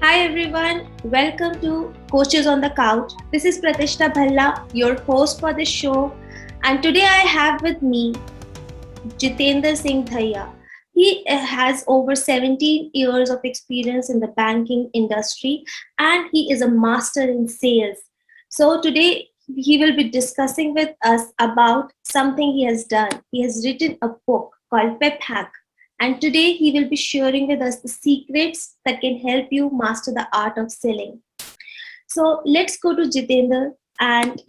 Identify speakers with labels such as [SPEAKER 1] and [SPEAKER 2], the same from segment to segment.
[SPEAKER 1] Hi everyone, welcome to Coaches on the Couch. This is Pratishta Bhalla, your host for this show, and today I have with me Jitendra Singh Dhaya. He has over 17 years of experience in the banking industry and he is a master in sales. So today he will be discussing with us about something he has done. He has written a book called Pep Hack, and today he will be sharing with us the secrets that can help you master the art of selling. So let's go to Jitendra and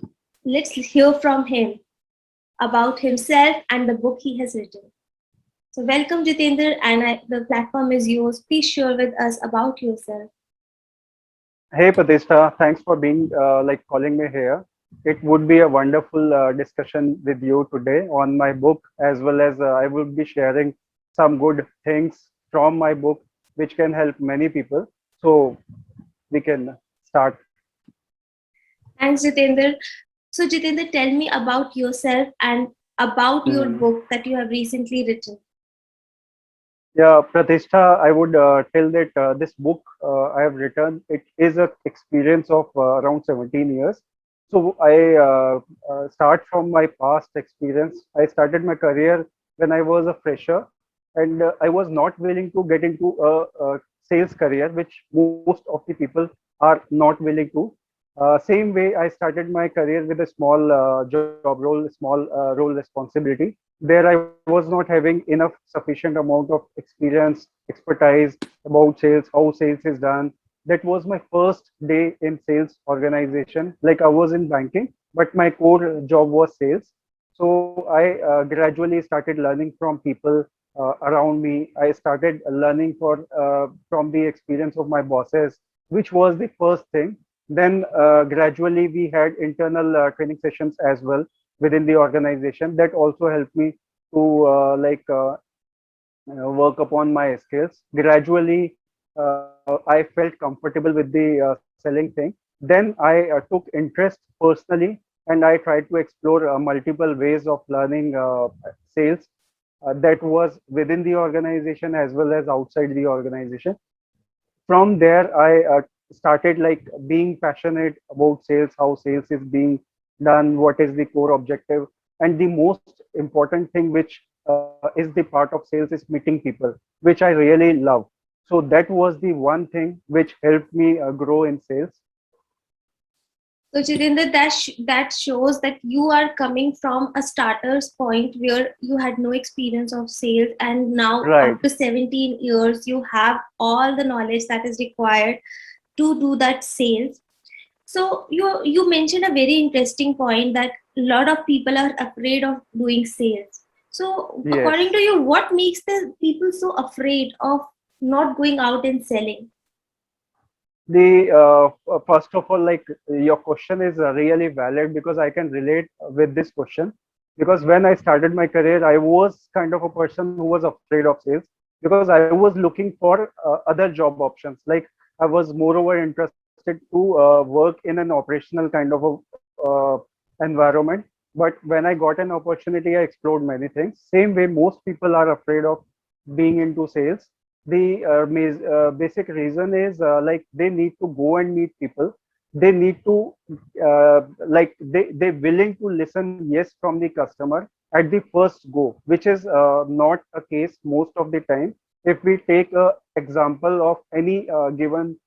[SPEAKER 1] let's hear from him about himself and the book he has written. So, welcome, Jitendra, and the platform is yours. Please share with us about yourself.
[SPEAKER 2] Hey Pratishtha, thanks for being calling me here. It would be a wonderful discussion with you today on my book, as well as I will be sharing some good things from my book, which can help many people. So we can start.
[SPEAKER 1] Thanks, Jitendra. So, Jitendra, tell me about yourself and about your
[SPEAKER 2] Mhm.
[SPEAKER 1] book that you have recently written.
[SPEAKER 2] Yeah, Pratishtha, I would tell that this book I have written, it is an experience of around 17 years. So I start from my past experience. I started my career when I was a fresher, and I was not willing to get into a sales career, which most of the people are not willing to. Same way, I started my career with a small job role, small role responsibility. There I was not having enough sufficient amount of experience, expertise about sales, how sales is done. That was my first day in sales organization. Like I was in banking, but my core job was sales. So I gradually started learning from people around me. I started learning from the experience of my bosses, which was the first thing. Then gradually we had internal training sessions as well within the organization. That also helped me to work upon my skills. Gradually, I felt comfortable with the selling thing. Then I took interest personally, and I tried to explore multiple ways of learning sales. That was within the organization as well as outside the organization. From there, I started like being passionate about sales, how sales is being done, what is the core objective, and the most important thing, which is the part of sales, is meeting people, which I really love. So that was the one thing which helped me grow in sales.
[SPEAKER 1] So, Jitendra, that shows that you are coming from a starter's point where you had no experience of sales, and now
[SPEAKER 2] Right.
[SPEAKER 1] after 17 years, you have all the knowledge that is required to do that sales. So you mentioned a very interesting point that a lot of people are afraid of doing sales. So according
[SPEAKER 2] Yes.
[SPEAKER 1] to you, what makes the people so afraid of not going out and selling?
[SPEAKER 2] The first of all, like your question is really valid because I can relate with this question. Because when I started my career, I was kind of a person who was afraid of sales because I was looking for other job options. Like I was moreover interested to work in an operational kind of a environment. But when I got an opportunity, I explored many things. Same way, most people are afraid of being into sales. The basic reason is like they need to go and meet people. They need to they willing to listen yes from the customer at the first go, which is not a case most of the time. If we take a example of any given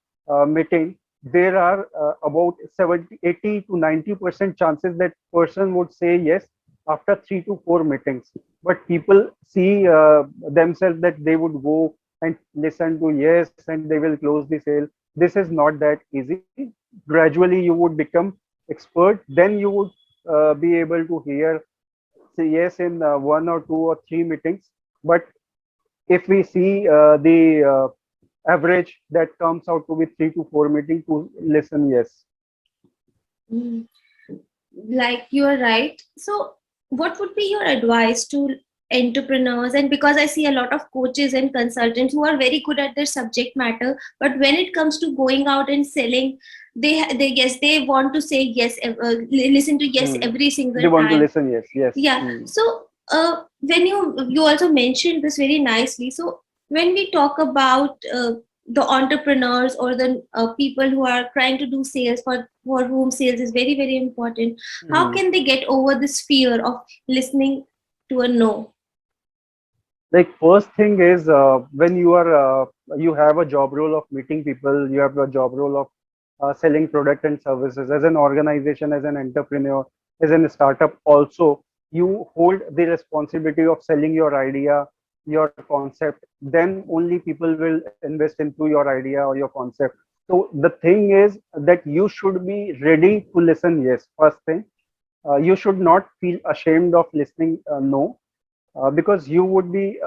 [SPEAKER 2] meeting, there are about 70, 80 to 90% chances that person would say yes after 3 to 4 meetings. But people see themselves that they would go and listen to yes and they will close the sale. This is not that easy. Gradually you would become expert, then you would be able to hear say yes in 1 or 2 or 3 meetings. But if we see the average, that comes out to be 3 to 4 meetings to listen yes.
[SPEAKER 1] Mm, like you are right. So what would be your advice to entrepreneurs? And because I see a lot of coaches and consultants who are very good at their subject matter, but when it comes to going out and selling, they yes, they want to say yes, listen to yes
[SPEAKER 2] Hmm.
[SPEAKER 1] every
[SPEAKER 2] They
[SPEAKER 1] single
[SPEAKER 2] want to
[SPEAKER 1] time.
[SPEAKER 2] listen yes. Yes.
[SPEAKER 1] Yeah.
[SPEAKER 2] Hmm.
[SPEAKER 1] So when you also mentioned this very nicely. So when we talk about the entrepreneurs or the people who are trying to do sales, for whom sales is very very important, how
[SPEAKER 2] Mhm.
[SPEAKER 1] can they get over this fear of listening to a no?
[SPEAKER 2] Like first thing is when you have a job role of meeting people, you have a job role of selling product and services as an organization, as an entrepreneur, as a startup. Also, you hold the responsibility of selling your idea, your concept. Then only people will invest into your idea or your concept. So the thing is that you should be ready to listen. Yes, first thing, you should not feel ashamed of listening no, because you would be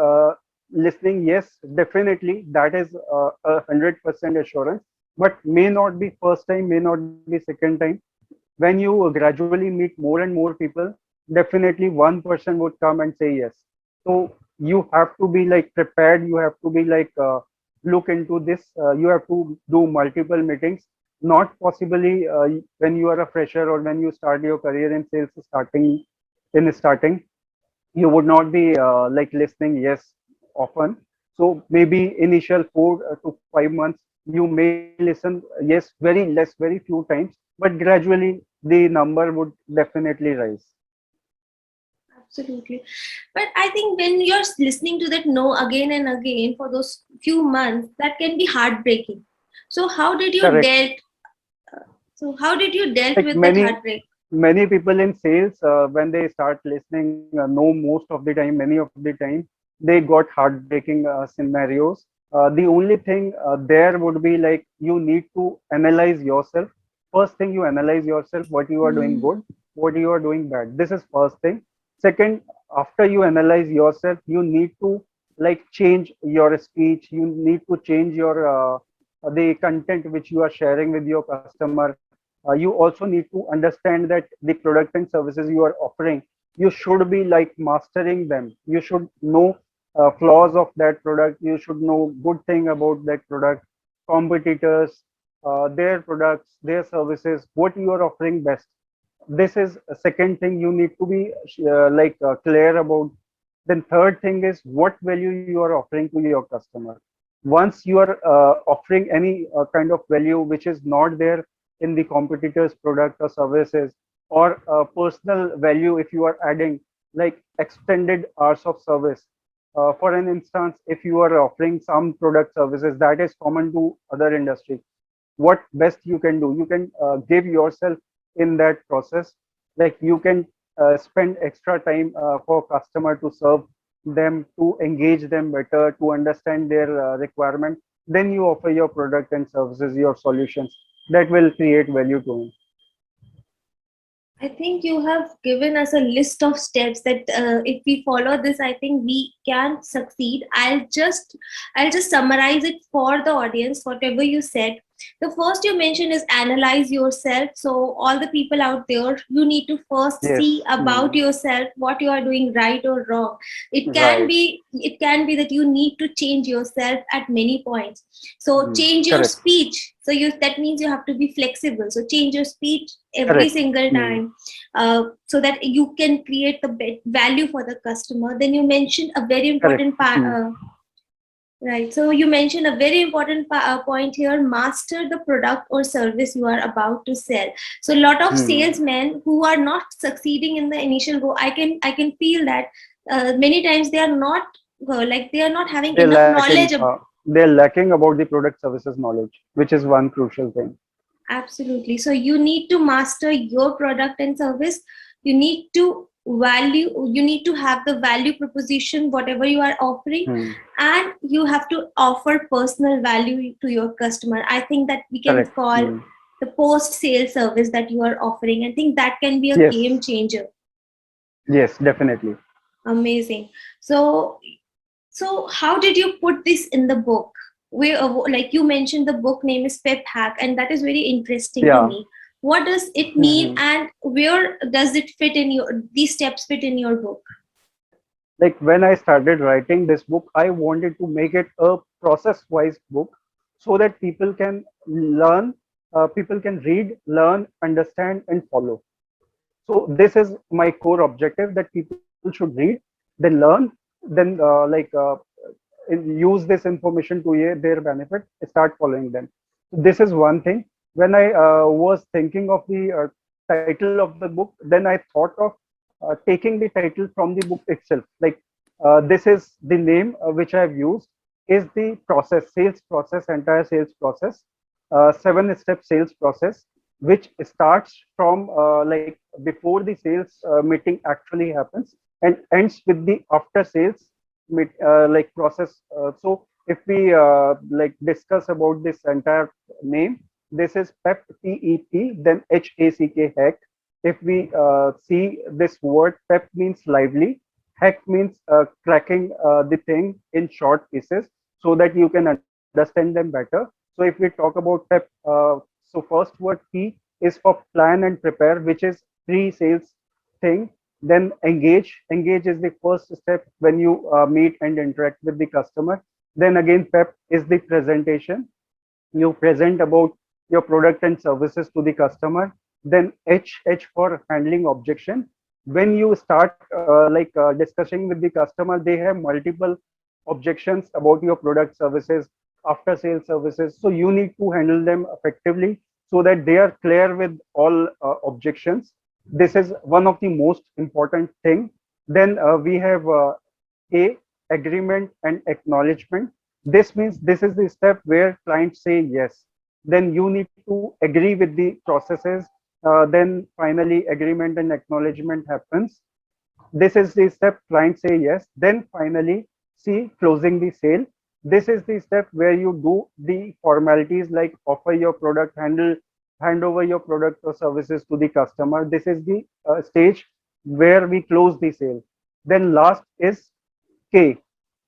[SPEAKER 2] listening yes, definitely, that is 100% assurance, but may not be first time, may not be second time. When you gradually meet more and more people, definitely one person would come and say yes. So you have to be like prepared, you have to be like look into this, you have to do multiple meetings. Not possibly when you are a fresher or when you start your career in sales, starting you would not be like listening yes often. So maybe initial 4 to 5 months you may listen yes very few times, but gradually the number would definitely rise.
[SPEAKER 1] Absolutely. But I think when you're listening to that no again and again for those few months, that can be heartbreaking. So how did you
[SPEAKER 2] Correct.
[SPEAKER 1] dealt so how did you dealt
[SPEAKER 2] Like
[SPEAKER 1] with that heartbreak?
[SPEAKER 2] many people in sales, when they start listening no, most of the time, many of the time they got heartbreaking scenarios. The only thing there would be like you need to analyze yourself. First thing, you analyze yourself, what you are doing
[SPEAKER 1] Hmm.
[SPEAKER 2] good, what you are doing bad. This is first thing. Second, after you analyze yourself, you need to like change your speech. You need to change your the content which you are sharing with your customer. You also need to understand that the product and services you are offering, you should be like mastering them. You should know flaws of that product. You should know good thing about that product, competitors, their products, their services, what you are offering best. This is a second thing you need to be clear about. Then third thing is what value you are offering to your customer. Once you are offering any kind of value which is not there in the competitors product or services, or personal value if you are adding, like extended hours of service. For an instance, if you are offering some product services that is common to other industry, what best you can do, you can give yourself in that process. Like you can spend extra time for customer to serve them, to engage them better, to understand their requirement. Then you offer your product and services, your solutions that will create value to them.
[SPEAKER 1] I think you have given us a list of steps that if we follow this, I think we can succeed. I'll just summarize it for the audience. Whatever you said, the first you mentioned is analyze yourself. So all the people out there, you need to first see
[SPEAKER 2] Yes.
[SPEAKER 1] about yourself what you are doing right or wrong.
[SPEAKER 2] Right.
[SPEAKER 1] It can be that you need to change yourself at many points. So change your
[SPEAKER 2] Correct.
[SPEAKER 1] speech. So you that means you have to be flexible. So change your speech every
[SPEAKER 2] Correct.
[SPEAKER 1] single time, so that you can create the value for the customer. Then you mentioned a very
[SPEAKER 2] Correct.
[SPEAKER 1] important part. Right. So you mentioned a very important point here: master the product or service you are about to sell. So a lot of
[SPEAKER 2] Hmm.
[SPEAKER 1] salesmen who are not succeeding in the initial go, I can feel that many times they are not they are not having
[SPEAKER 2] They're
[SPEAKER 1] enough
[SPEAKER 2] lacking.
[SPEAKER 1] knowledge.
[SPEAKER 2] They're lacking about the product services knowledge, which is one crucial thing.
[SPEAKER 1] Absolutely. So you need to master your product and service. You need to you need to have the value proposition, whatever you are offering,
[SPEAKER 2] Hmm.
[SPEAKER 1] and you have to offer personal value to your customer. I think that we can
[SPEAKER 2] Correct.
[SPEAKER 1] call
[SPEAKER 2] Hmm.
[SPEAKER 1] the post sale service that you are offering. I think that can be a game
[SPEAKER 2] Yes.
[SPEAKER 1] changer.
[SPEAKER 2] Yes. Definitely.
[SPEAKER 1] Amazing. So so, how did you put this in the book? Where, like you mentioned, the book name is Pep Hack, and that is very interesting to
[SPEAKER 2] Yeah.
[SPEAKER 1] me. What does it mean,
[SPEAKER 2] Hmm.
[SPEAKER 1] and where does it fit in your these steps fit in your book?
[SPEAKER 2] Like when I started writing this book, I wanted to make it a process wise book so that people can learn, people can read, learn, understand, and follow. So this is my core objective, that people should read, then learn, then use this information to their benefit, start following them. This is one thing. When I was thinking of the title of the book, then I thought of taking the title from the book itself. Like this is the name which I have used is the process, sales process, entire sales process, 7-step sales process, which starts from like before the sales meeting actually happens and ends with the after sales like process. So if we like discuss about this entire name, this is PEP, PEP, then HACK, hack. If we see this word, PEP means lively, hack means cracking the thing in short pieces so that you can understand them better. So if we talk about PEP, so first word P is for plan and prepare, which is pre-sales thing. Then engage. Engage is the first step when you meet and interact with the customer. Then again, PEP is the presentation. You present about your product and services to the customer. Then H for handling objection. When you start discussing with the customer, they have multiple objections about your product, services, after sales services. So you need to handle them effectively so that they are clear with all objections. This is one of the most important thing. Then we have a agreement and acknowledgement. This means this is the step where clients say yes. Then you need to agree with the processes. Then finally agreement and acknowledgement happens. This is the step client say yes. Then finally C, closing the sale. This is the step where you do the formalities like offer your product, hand over your product or services to the customer. This is the stage where we close the sale. Then last is K.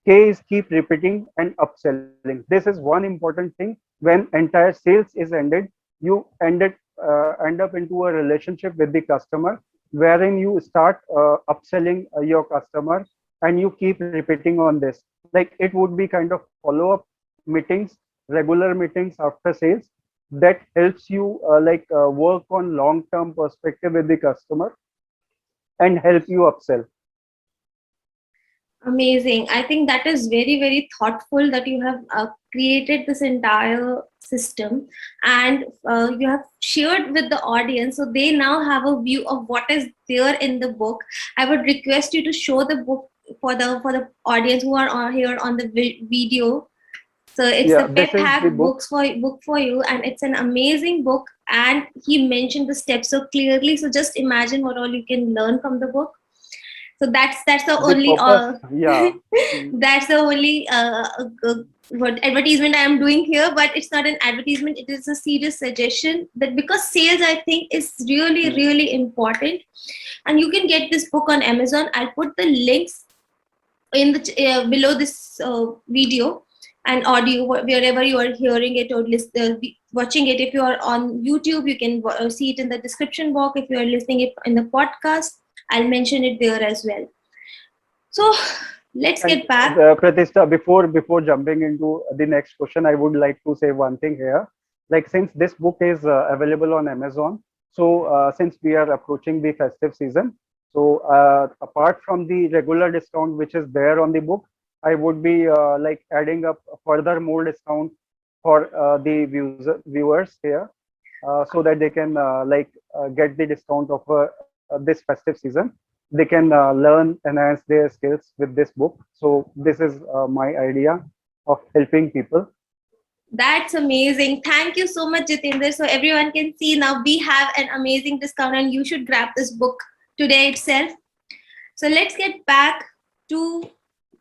[SPEAKER 2] K is keep repeating and upselling. This is one important thing. When entire sales is ended, you end up into a relationship with the customer, wherein you start upselling your customer, and you keep repeating on this. Like it would be kind of follow-up meetings, regular meetings after sales that helps you work on long-term perspective with the customer and help you upsell.
[SPEAKER 1] Amazing. I think that is very, very thoughtful that you have created this entire system, and you have shared with the audience so they now have a view of what is there in the book. I would request you to show the book for the audience who are here on the video. So it's the
[SPEAKER 2] Yeah, this
[SPEAKER 1] Pep
[SPEAKER 2] is the
[SPEAKER 1] Hack
[SPEAKER 2] book.
[SPEAKER 1] book for you, and it's an amazing book. And he mentioned the steps so clearly. So just imagine what all you can learn from the book. So that's the
[SPEAKER 2] The
[SPEAKER 1] only
[SPEAKER 2] purpose, yeah. Mm.
[SPEAKER 1] that's the only what advertisement I am doing here. But it's not an advertisement, it is a serious suggestion that because sales I think is really
[SPEAKER 2] Mm.
[SPEAKER 1] really important. And you can get this book on Amazon. I'll put the links in the below this video and audio wherever you are hearing it or watching it. If you are on YouTube, you can see it in the description box. If you are listening it in the podcast, I'll mention it there as well. So let's
[SPEAKER 2] And
[SPEAKER 1] get back.
[SPEAKER 2] Pratishtha, before jumping into the next question, I would like to say one thing here. Like since this book is available on Amazon, so since we are approaching the festive season, so apart from the regular discount which is there on the book, I would be like adding up further more discount for the viewers here, so that they can get the discount of this festive season. They can learn, enhance their skills with this book. So this is my idea of helping people.
[SPEAKER 1] That's amazing. Thank you so much, Jitendra. So everyone can see now we have an amazing discount and you should grab this book today itself. So let's get back to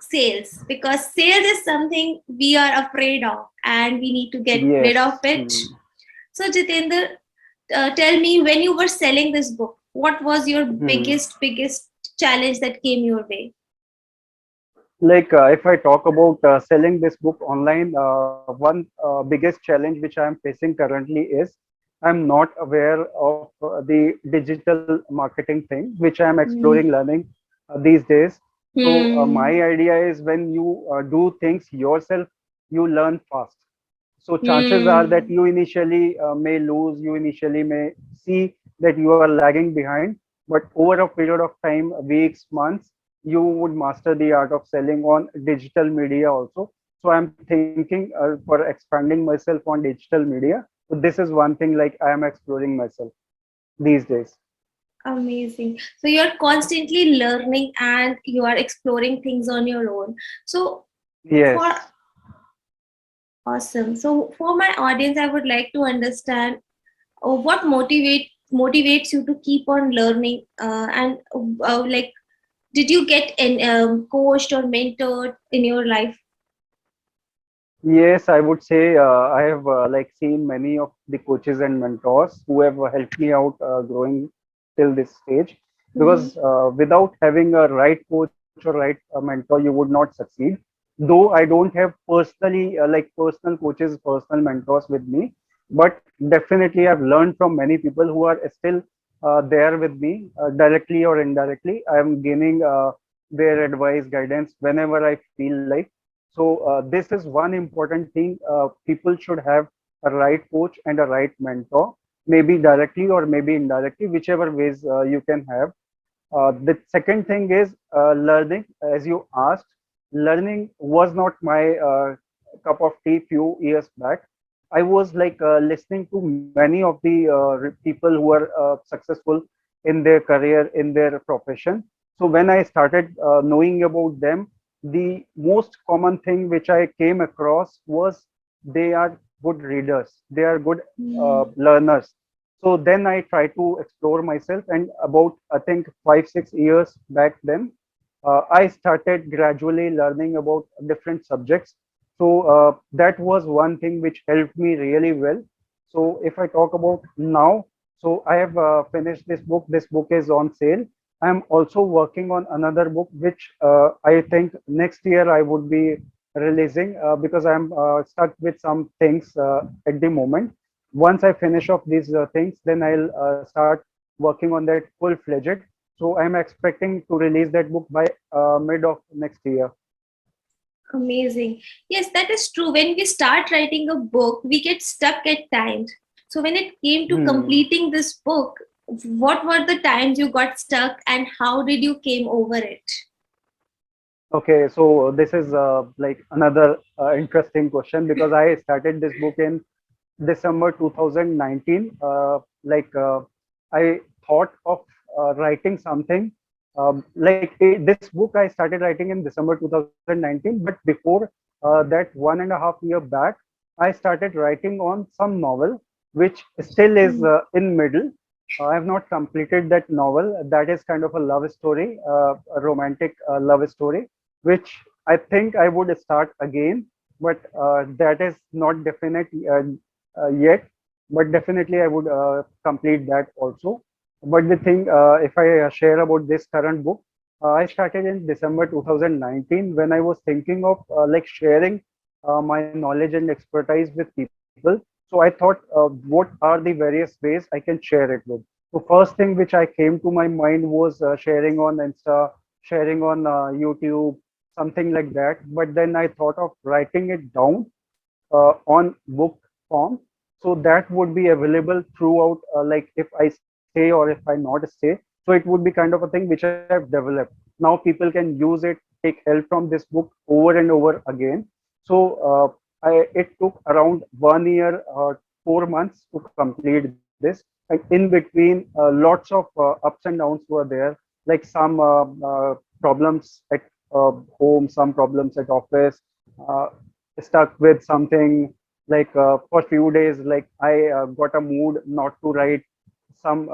[SPEAKER 1] sales, because sales is something we are afraid of and we need to get rid of
[SPEAKER 2] Yes.
[SPEAKER 1] it. So Jitendra, tell me, when you were selling this book, what was your
[SPEAKER 2] Hmm.
[SPEAKER 1] biggest challenge that came your way?
[SPEAKER 2] Like if I talk about selling this book online, one biggest challenge which I am facing currently is I'm not aware of the digital marketing thing, which I am exploring,
[SPEAKER 1] Hmm.
[SPEAKER 2] learning these days. So
[SPEAKER 1] Hmm.
[SPEAKER 2] my idea is when you do things yourself, you learn fast. So chances are that
[SPEAKER 1] Hmm.
[SPEAKER 2] you initially may lose, you initially may see that you are lagging behind, but over a period of time, weeks, months, you would master the art of selling on digital media also. So I'm thinking for expanding myself on digital media. So this is one thing like I am exploring myself these days.
[SPEAKER 1] Amazing. So you're constantly learning and you are exploring things on your own. So for
[SPEAKER 2] Yes.
[SPEAKER 1] awesome. So for my audience, I would like to understand what motivates you to keep on learning, and like, did you get coached or mentored in your life?
[SPEAKER 2] Yes, I would say I have like seen many of the coaches and mentors who have helped me out growing till this stage.
[SPEAKER 1] Mm-hmm.
[SPEAKER 2] Because without having a right coach or right mentor, you would not succeed. Though I don't have personally like personal coaches, personal mentors with me, but definitely I've learned from many people who are still there with me directly or indirectly. I am gaining their advice, guidance whenever I feel like. So this is one important thing. People should have a right coach and a right mentor, maybe directly or maybe indirectly, whichever ways you can have. The second thing is learning. As you asked, learning was not my cup of tea few years back. I was like listening to many of the people who are successful in their career, in their profession. So when I started knowing about them, the most common thing which I came across was they are good readers, they are good learners. So then I try to explore myself, and about I think 5 6 years back then, I started gradually learning about different subjects. So that was one thing which helped me really well. So if I talk about now, so I have finished this book. This book is on sale. I'm also working on another book, which I think next year I would be releasing because I'm stuck with some things at the moment. Once I finish off these things, then I'll start working on that full-fledged. So I'm expecting to release that book by mid of next year.
[SPEAKER 1] Amazing. Yes, that is true. When we start writing a book, we get stuck at times. So when it came to
[SPEAKER 2] Hmm.
[SPEAKER 1] completing this book, what were the times you got stuck and how did you came over it?
[SPEAKER 2] Okay, so this is like another interesting question because I started this book in December 2019. I thought of writing something. This book I started writing in December 2019, but before that 1.5 year back, I started writing on some novel, which still is
[SPEAKER 1] Hmm.
[SPEAKER 2] in middle. I have not completed that novel. That is kind of a love story, a romantic love story, which I think I would start again, but that is not definite yet, but definitely I would complete that also. But the thing, if I share about this current book, I started in December 2019 when I was thinking of like sharing my knowledge and expertise with people. So I thought, what are the various ways I can share it with? So first thing which I came to my mind was sharing on Insta, sharing on YouTube, something like that. But then I thought of writing it down on book form, so that would be available throughout like if I stay or if I not stay. So it would be kind of a thing which I've developed. Now people can use it, take help from this book over and over again. So it took around 1 year or 4 months to complete this. Like in between, lots of ups and downs were there, like some problems at home, some problems at office, uh, stuck with something. Like for few days, like I got a mood not to write. Some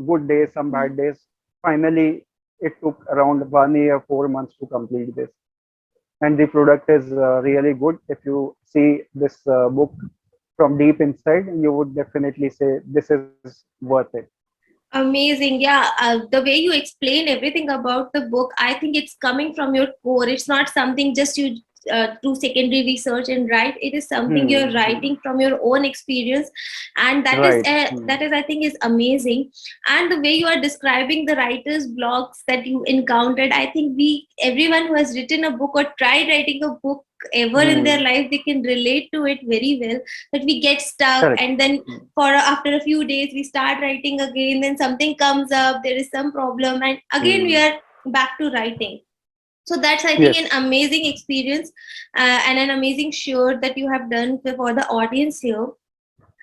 [SPEAKER 2] good days, some bad days. Finally it took around 1 year 4 months to complete this, and the product is really good. If you see this book from deep inside, you would definitely say this is worth it.
[SPEAKER 1] Amazing. Yeah. The way you explain everything about the book, I think it's coming from your core. It's not something just you do secondary research and write. It is something you're
[SPEAKER 2] Hmm.
[SPEAKER 1] writing from your own experience. And
[SPEAKER 2] Right.
[SPEAKER 1] that is, I think, is amazing. And the way you are describing the writer's blocks that you encountered, I think everyone who has written a book or tried writing a book ever in their
[SPEAKER 2] Hmm.
[SPEAKER 1] life, they can relate to it very well, that we get stuck
[SPEAKER 2] Correct.
[SPEAKER 1] and then for after a few days we start writing again, then something comes up, there is some problem, and again we
[SPEAKER 2] Hmm.
[SPEAKER 1] are back to writing. So that's, I think, an
[SPEAKER 2] Yes.
[SPEAKER 1] amazing experience, and an amazing show that you have done for the audience here.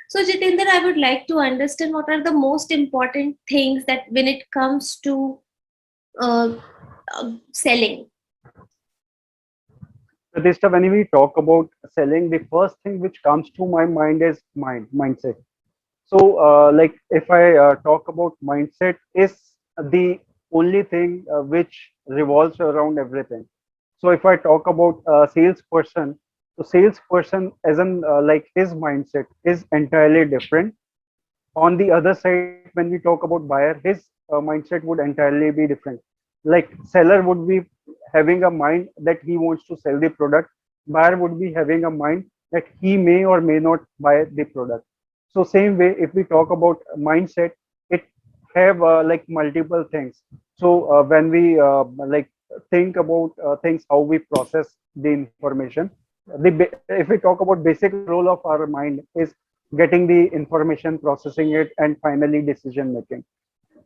[SPEAKER 1] So Jitendra, I would like to understand what are the most important things that when it comes to uh, selling.
[SPEAKER 2] Pratishta, when we talk about selling, the first thing which comes to my mind is mindset. So, like if I talk about mindset, is the only thing which revolves around everything. So, if I talk about a salesperson, so salesperson as an like his mindset is entirely different. On the other side, when we talk about buyer, his mindset would entirely be different. Like seller would be having a mind that he wants to sell the product. Buyer would be having a mind that he may or may not buy the product. So same way, if we talk about mindset, it have like multiple things. So when we like think about things, how we process the information, if we talk about basic role of our mind is getting the information, processing it, and finally decision making.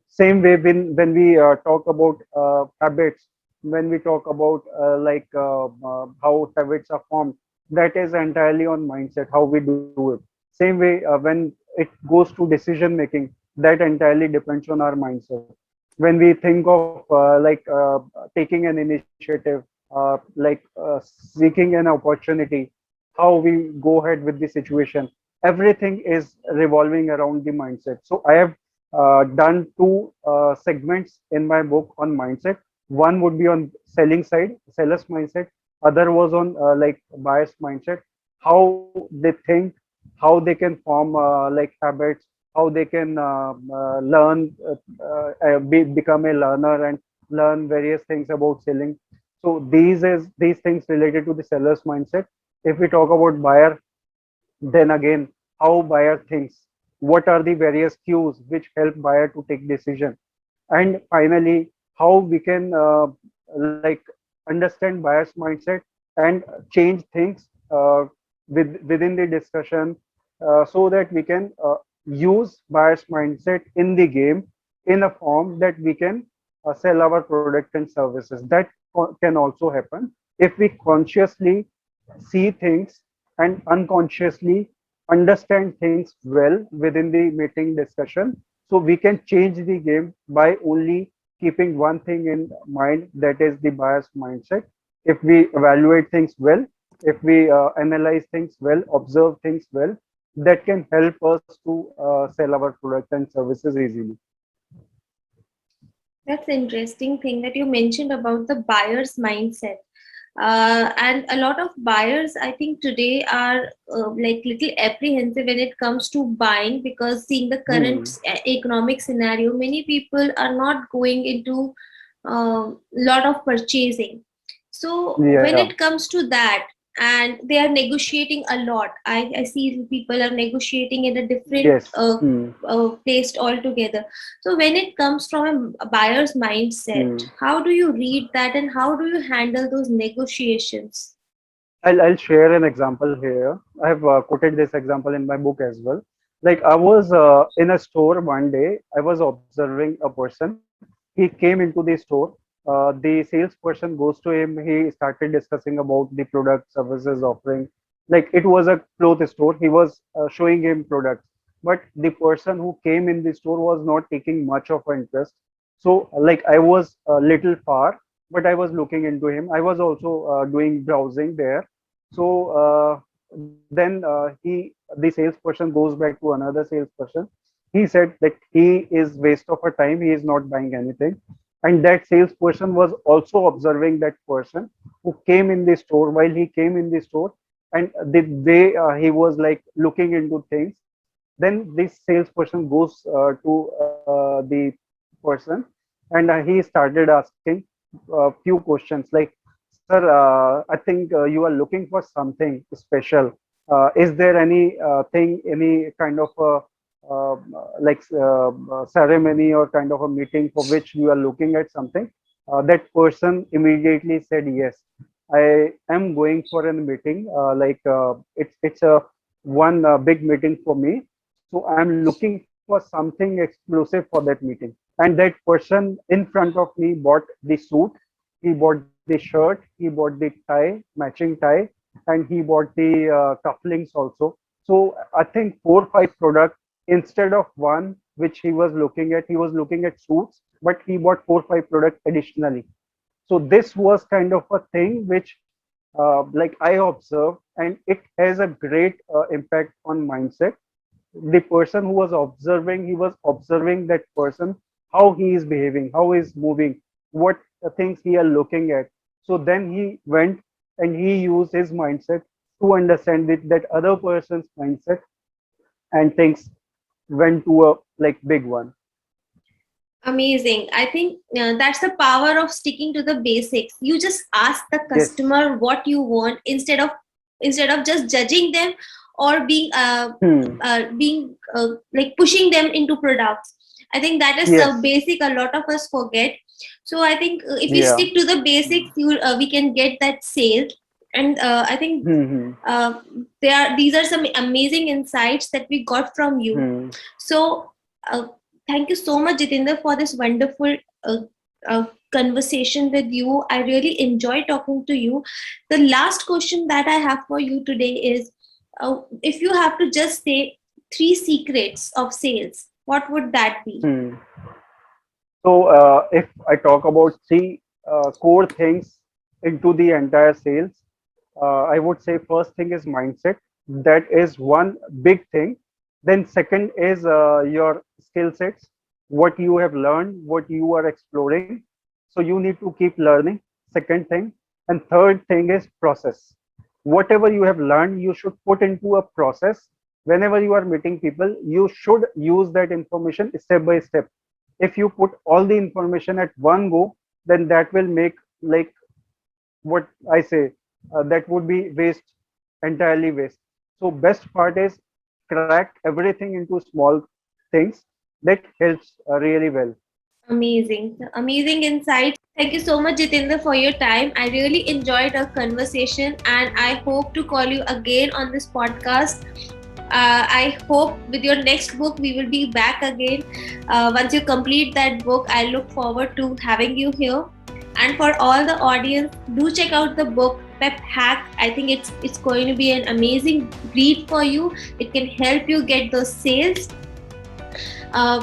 [SPEAKER 2] Same way when we talk about habits, when we talk about how habits are formed, that is entirely on mindset, how we do it. Same way when it goes to decision making, that entirely depends on our mindset. When we think of taking an initiative, seeking an opportunity, how we go ahead with the situation, everything is revolving around the mindset. So I have done two segments in my book on mindset. One would be on selling side, seller's mindset. Other was on buyer's mindset, how they think, how they can form habits, how they can learn, become a learner and learn various things about selling. So these things related to the seller's mindset. If we talk about buyer, then again, how buyer thinks, what are the various cues which help buyer to take decision, and finally, how we can like understand buyer's mindset and change things within the discussion, so that we can use buyer's mindset in the game in a form that we can sell our product and services. That can also happen if we consciously see things and unconsciously understand things well within the meeting discussion. So we can change the game by only keeping one thing in mind, that is the buyer's mindset. If we evaluate things well, if we analyze things well, observe things well, that can help us to sell our product and services easily.
[SPEAKER 1] That's the interesting thing that you mentioned about the buyer's mindset. And a lot of buyers, I think, today are like little apprehensive when it comes to buying, because seeing the current
[SPEAKER 2] Hmm.
[SPEAKER 1] economic scenario, many people are not going into lot of purchasing. So when
[SPEAKER 2] Yeah.
[SPEAKER 1] it comes to that, and they are negotiating a lot, I see people are negotiating in a different
[SPEAKER 2] Yes. Hmm.
[SPEAKER 1] place altogether. So when it comes from a buyer's mindset,
[SPEAKER 2] Hmm.
[SPEAKER 1] how do you read that and how do you handle those negotiations?
[SPEAKER 2] I'll share an example here. I have quoted this example in my book as well. Like I was in a store one day. I was observing a person. He came into the store. The salesperson goes to him. He started discussing about the product, services, offering. Like it was a clothes store. He was showing him products, but the person who came in the store was not taking much of interest. So like I was a little far, but I was looking into him. I was also doing browsing there. So then the salesperson goes back to another salesperson. He said that he is waste of a time. He is not buying anything. And that salesperson was also observing that person who came in the store. While he came in the store, and the way he was like looking into things, then this salesperson goes to the person, and he started asking a few questions like, sir, I think you are looking for something special. Is there any thing, any kind of a ceremony or kind of a meeting for which you are looking at something? That person immediately said, yes, I am going for a meeting. It's a one big meeting for me. So I'm looking for something exclusive for that meeting. and that person in front of me bought the suit, he bought the shirt, he bought the tie, matching tie, and he bought the cufflinks also. So I think 4 5 products instead of one which he was looking at. He was looking at suits, but he bought 4 5 products additionally. So this was kind of a thing which like I observed, and it has a great impact on mindset. The person who was observing, he was observing that person, how he is behaving, how he is moving, what things he are looking at. So then he went and he used his mindset to understand that other person's mindset, and things went to a like big one.
[SPEAKER 1] Amazing. I think that's the power of sticking to the basics. You just ask the
[SPEAKER 2] Yes.
[SPEAKER 1] customer what you want instead of just judging them or
[SPEAKER 2] Hmm.
[SPEAKER 1] like pushing them into products. I think that is so
[SPEAKER 2] Yes.
[SPEAKER 1] basic. A lot of us forget. So I think if we
[SPEAKER 2] Yeah.
[SPEAKER 1] stick to the basics, we can get that sale. And I think
[SPEAKER 2] Hmm.
[SPEAKER 1] these are some amazing insights that we got from you.
[SPEAKER 2] Hmm.
[SPEAKER 1] So, thank you so much, Jitendra, for this wonderful uh, conversation with you. I really enjoy talking to you. The last question that I have for you today is if you have to just say three secrets of sales, what would that be?
[SPEAKER 2] Hmm. So, if I talk about three core things into the entire sales, I would say first thing is mindset. That is one big thing. Then second is your skill sets, what you have learned, what you are exploring. So you need to keep learning. Second thing, and third thing is process. Whatever you have learned, you should put into a process. Whenever you are meeting people, you should use that information step by step. If you put all the information at one go, then that will make like what I say, that would be waste, entirely waste. So best part is crack everything into small things. That helps really well.
[SPEAKER 1] Amazing, amazing insights. Thank you so much, Jitendra, for your time. I really enjoyed our conversation, and I hope to call you again on this podcast. I hope with your next book we will be back again. Once you complete that book, I look forward to having you here. And for all the audience, do check out the book Pep Hack. I think it's going to be an amazing read for you. It can help you get those sales.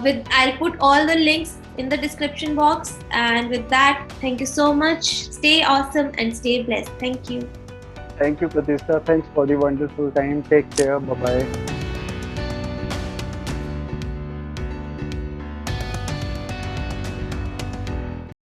[SPEAKER 1] With I'll put all the links in the description box. And with that, thank you so much. Stay awesome and stay blessed. Thank you.
[SPEAKER 2] Thank you, Pratishtha. Thanks for the wonderful time. Take care. Bye bye.